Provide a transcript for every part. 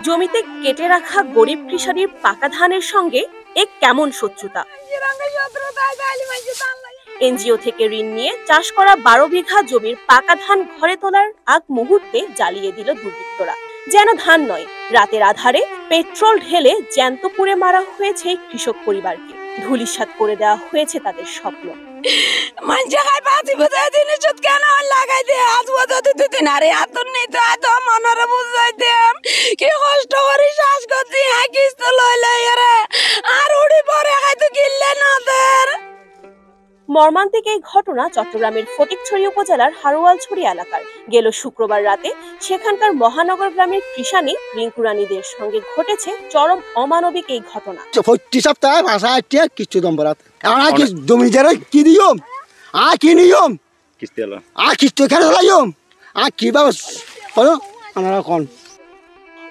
জমিতে কেটে রাখা গরিব কৃষাণীর পাকা ধানের সঙ্গে এক কেমন শত্রুতা। এনজিও থেকে ঋণ নিয়ে চাষ করা 12 বিঘা জমির পাকা ধান ঘরে তোলার আগ মুহূর্তে জ্বালিয়ে দিল দুর্বৃত্তরা। যেন ধান নয়, রাতের আধারে পেট্রোল ঢেলে জ্যান্ত পুড়ে মারা হয়েছে কৃষক পরিবারকে। ধূলিসাৎ করে দেওয়া হয়েছে তাদের স্বপ্ন। মর্মান্তিক এই ঘটনা চট্টগ্রামের ফটিকছড়ি উপজেলার হারোয়ালছড়ি এলাকার। গেল শুক্রবার রাতে সেখানকার মহানগর গ্রামের কৃষাণী রিঙ্কু রানীদের সঙ্গে ঘটেছে চরম অমানবিক এই ঘটনা।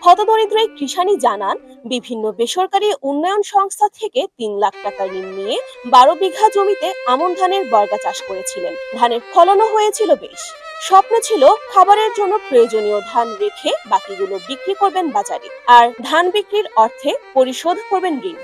হতদরিদ্র এই কৃষাণী জানান, বিভিন্ন বেসরকারি উন্নয়ন সংস্থা থেকে 3 লাখ টাকা ঋণ নিয়ে 12 বিঘা জমিতে আমন ধানের বর্গা চাষ করেছিলেন। ধানের ফলনও হয়েছিল বেশ। স্বপ্ন ছিল খাবারের জন্য প্রয়োজনীয় ধান রেখে বাকিগুলো বিক্রি করবেন বাজারে, আর ধান বিক্রির অর্থে পরিশোধ করবেন ঋণ।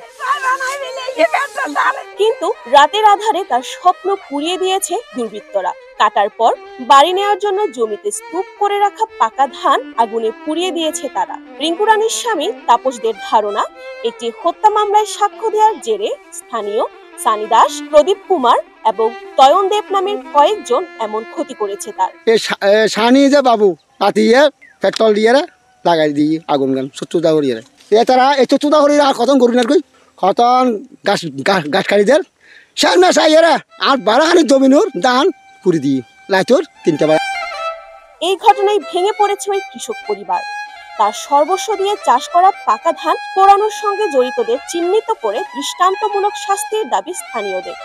কিন্তু রাতের আধারে তার স্বপ্ন পুড়িয়ে দিয়েছে দুর্বৃত্তরা। কাটার পর বাড়ি নেওয়ার জন্য জমিতে স্তূপ করে রাখা পাকা ধান আগুনে পুড়িয়ে দিয়েছে তারা। রিঙ্কু রানীর স্বামী তাপসদের ধারণা, একটি হত্যা মামলায় সাক্ষ্য দেওয়ার জেরে স্থানীয় সানি দাস, প্রদীপ কুমার এবং তয়ন দেব নামের কয়েকজন এমন ক্ষতি করেছে তার। সানি যে বাবু পাতিয়ে পেট্রোল দিয়ে লাগাই দিয়ে আগুন গান শত্রুতা করিয়ে তারা এই শত্রুতা করি আর কতন করুন আর কই কতন গাছ গাছ কাটি দেয় সামনে চাইয়েরা আর 12খানি জমিনুর ধান পুরি দিয়ে লাইটোর 3টা বাজে। এই ঘটনায় ভেঙে পড়েছে ওই কৃষক পরিবার। তার সর্বস্ব দিয়ে চাষ করা পাকা ধান পোড়ানোর সঙ্গে জড়িতদের চিহ্নিত করে দৃষ্টান্তমূলক শাস্তির দাবি স্থানীয়দের।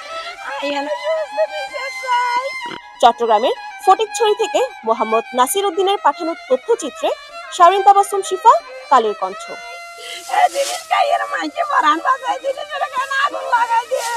চট্টগ্রামের ফটিকছড়ি থেকে মোহাম্মদ নাসির উদ্দিনের পাঠানো তথ্যচিত্রে শাওরিন তাবাসসুম শিফা, কালের কণ্ঠ। আগুন লাগাই দিয়ে